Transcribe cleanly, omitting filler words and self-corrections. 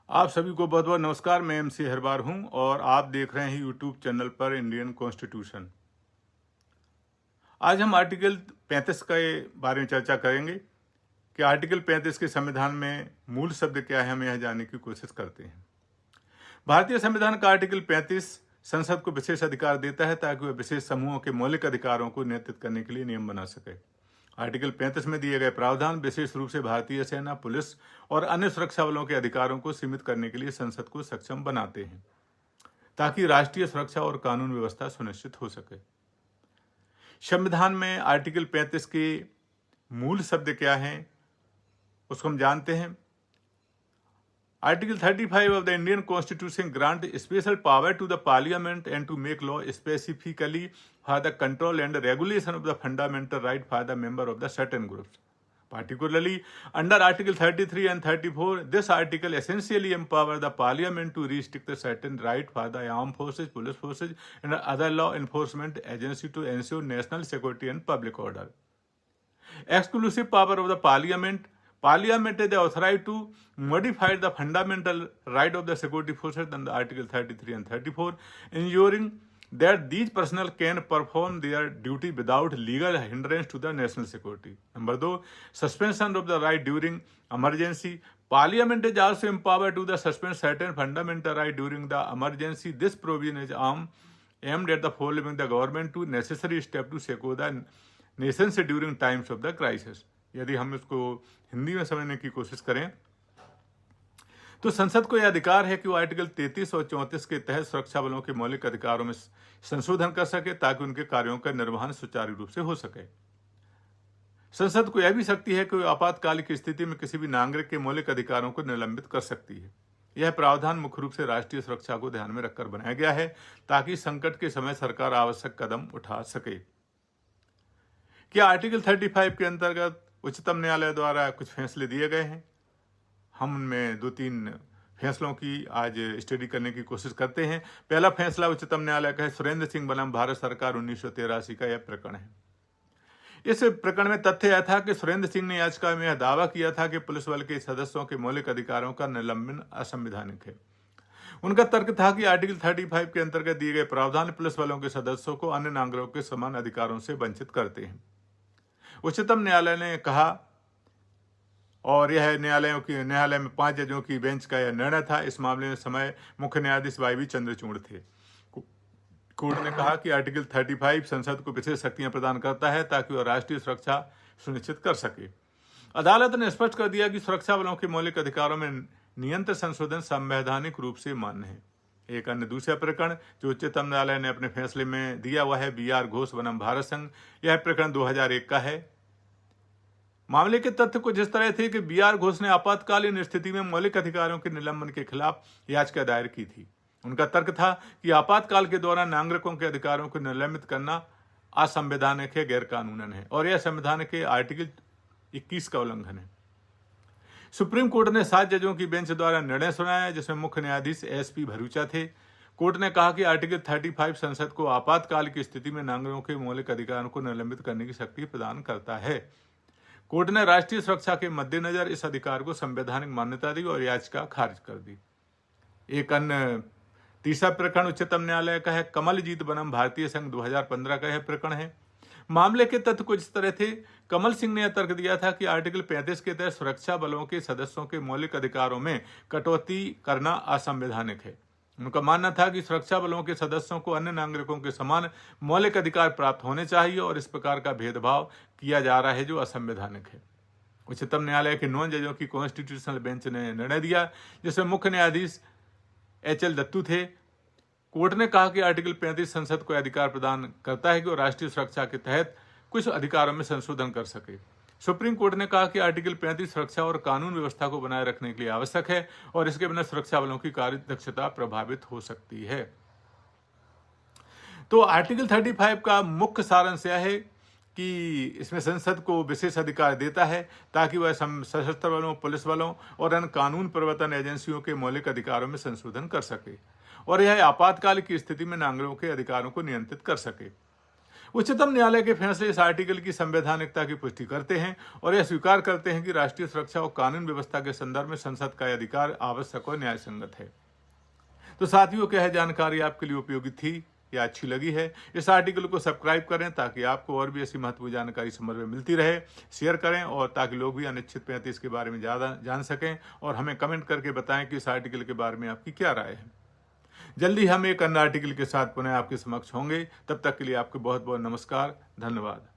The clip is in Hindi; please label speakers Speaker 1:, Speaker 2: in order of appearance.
Speaker 1: आप सभी को बहुत बहुत नमस्कार। मैं MC हरबार हूं और आप देख रहे हैं यूट्यूब चैनल पर इंडियन कॉन्स्टिट्यूशन। आज हम आर्टिकल 35 के बारे में चर्चा करेंगे कि आर्टिकल 35 के संविधान में मूल शब्द क्या है, हम यह जानने की कोशिश करते हैं। भारतीय संविधान का आर्टिकल 35 संसद को विशेष अधिकार देता है ताकि वह विशेष समूहों के मौलिक अधिकारों को नियंत्रित करने के लिए नियम बना सके। आर्टिकल 35 में दिए गए प्रावधान विशेष रूप से भारतीय सेना, पुलिस और अन्य सुरक्षा बलों के अधिकारों को सीमित करने के लिए संसद को सक्षम बनाते हैं ताकि राष्ट्रीय सुरक्षा और कानून व्यवस्था सुनिश्चित हो सके। संविधान में आर्टिकल 35 के मूल शब्द क्या हैं उसको हम जानते हैं। Article 35 of the Indian Constitution grant special power to the Parliament and to make law specifically for the control and regulation of the fundamental right for the member of the certain groups. Particularly under Article 33 and 34, this article essentially empower the Parliament to restrict the certain right for the armed forces, police forces, and other law enforcement agency to ensure national security and public order. Exclusive power of the Parliament is authorized to modify the fundamental right of the security forces under Article 33 and 34, ensuring that these personnel can perform their duty without legal hindrance to the national security. Number 2, suspension of the right during emergency. Parliament is also empowered to suspend certain fundamental right during the emergency. This provision is aimed at the following the government to necessary step to secure the nations during times of the crisis. यदि हम इसको हिंदी में समझने की कोशिश करें तो संसद को यह अधिकार है कि वो आर्टिकल 33 और 34 के तहत सुरक्षा बलों के मौलिक अधिकारों में संशोधन कर सके ताकि उनके कार्यों का निर्वहन सुचारू रूप से हो सके। संसद को यह भी शक्ति है कि वो आपातकाल की स्थिति में किसी भी नागरिक के मौलिक अधिकारों को निलंबित कर सकती है। यह प्रावधान मुख्य रूप से राष्ट्रीय सुरक्षा को ध्यान में रखकर बनाया गया है ताकि संकट के समय सरकार आवश्यक कदम उठा सके। क्या आर्टिकल 35 के अंतर्गत उच्चतम न्यायालय द्वारा कुछ फैसले दिए गए हैं? हम उनमें 2-3 फैसलों की आज स्टडी करने की कोशिश करते हैं। पहला फैसला उच्चतम न्यायालय का है सुरेंद्र सिंह बनाम भारत सरकार 1983 का यह प्रकरण है। इस प्रकरण में तथ्य यह था कि सुरेंद्र सिंह ने याचिका में यह दावा किया था कि पुलिस बल के सदस्यों के मौलिक अधिकारों का निलंबन असंवैधानिक है। उनका तर्क था कि आर्टिकल 35 के अंतर्गत दिए गए प्रावधान पुलिस बलों के सदस्यों को अन्य नागरिकों के समान अधिकारों से वंचित करते हैं। उच्चतम न्यायालय ने कहा, और यह न्यायालय में 5 जजों की बेंच का यह निर्णय था। इस मामले में समय मुख्य न्यायाधीश YV चंद्रचूड़ थे। कोर्ट ने कहा कि आर्टिकल 35 संसद को विशेष शक्तियां प्रदान करता है ताकि वह राष्ट्रीय सुरक्षा सुनिश्चित कर सके। अदालत ने स्पष्ट कर दिया कि सुरक्षा बलों के मौलिक अधिकारों में नियंत्रण संशोधन संवैधानिक रूप से मान्य है। एक अन्य दूसरा प्रकरण जो उच्चतम न्यायालय ने अपने फैसले में दिया वह है BR घोष बनाम भारत संघ। यह प्रकरण 2001 का है। मामले के तथ्य कुछ इस तरह थे कि BR घोष ने आपातकालीन स्थिति में मौलिक अधिकारों के निलंबन के खिलाफ याचिका दायर की थी। उनका तर्क था कि आपातकाल के दौरान नागरिकों के अधिकारों को निलंबित करना असंवैधानिक है, गैर कानूनन है और यह संविधान के आर्टिकल 21 का उल्लंघन है। सुप्रीम कोर्ट ने 7 जजों की बेंच द्वारा निर्णय सुनाया जिसमें मुख्य न्यायाधीश SP भरूचा थे। कोर्ट ने कहा कि आर्टिकल 35 संसद को आपातकाल की स्थिति में नागरिकों के मौलिक अधिकारों को निलंबित करने की शक्ति प्रदान करता है। कोर्ट ने राष्ट्रीय सुरक्षा के मद्देनजर इस अधिकार को संवैधानिक मान्यता दी और याचिका खारिज कर दी। एक अन्य तीसरा प्रकरण उच्चतम न्यायालय का है कमलजीत बनाम भारतीय संघ 2015 का यह प्रकरण है। मामले के तथ्य कुछ इस तरह थे। कमल सिंह ने यह तर्क दिया था कि आर्टिकल 35 के तहत सुरक्षा बलों के सदस्यों के मौलिक अधिकारों में कटौती करना असंवैधानिक है। उनका मानना था कि सुरक्षा बलों के सदस्यों को अन्य नागरिकों के समान मौलिक अधिकार प्राप्त होने चाहिए और इस प्रकार का भेदभाव किया जा रहा है जो असंवैधानिक है। उच्चतम न्यायालय के 9 जजों की कॉन्स्टिट्यूशनल बेंच ने निर्णय दिया जिसमें मुख्य न्यायाधीश HL दत्तू थे। कोर्ट ने कहा कि आर्टिकल 35 संसद को अधिकार प्रदान करता है कि वो राष्ट्रीय सुरक्षा के तहत कुछ अधिकारों में संशोधन कर सके। सुप्रीम कोर्ट ने कहा कि आर्टिकल 35 सुरक्षा और कानून व्यवस्था को बनाए रखने के लिए आवश्यक है और इसके बिना सुरक्षा बलों की कार्य दक्षता प्रभावित हो सकती है। तो आर्टिकल 35 का मुख्य सारांश यह है कि इसमें संसद को विशेष अधिकार देता है ताकि वह सशस्त्र बलों, पुलिस बलों और अन्य कानून प्रवर्तन एजेंसियों के मौलिक अधिकारों में संशोधन कर सके और यह आपातकाल की स्थिति में नागरिकों के अधिकारों को नियंत्रित कर सके। उच्चतम न्यायालय के फैसले इस आर्टिकल की संवैधानिकता की पुष्टि करते हैं और यह स्वीकार करते हैं कि राष्ट्रीय सुरक्षा और कानून व्यवस्था के संदर्भ में संसद का अधिकार आवश्यक और न्यायसंगत है। तो साथियों, क्या है जानकारी आपके लिए उपयोगी थी या अच्छी लगी है? इस आर्टिकल को सब्सक्राइब करें ताकि आपको और भी ऐसी महत्वपूर्ण जानकारी समझ में मिलती रहे। शेयर करें और ताकि लोग भी अनुच्छेद 35 के बारे में ज़्यादा जान सकें और हमें कमेंट करके बताएं कि इस आर्टिकल के बारे में आपकी क्या राय है। जल्दी हम एक अन्य आर्टिकल के साथ पुनः आपके समक्ष होंगे। तब तक के लिए आपको बहुत बहुत नमस्कार, धन्यवाद।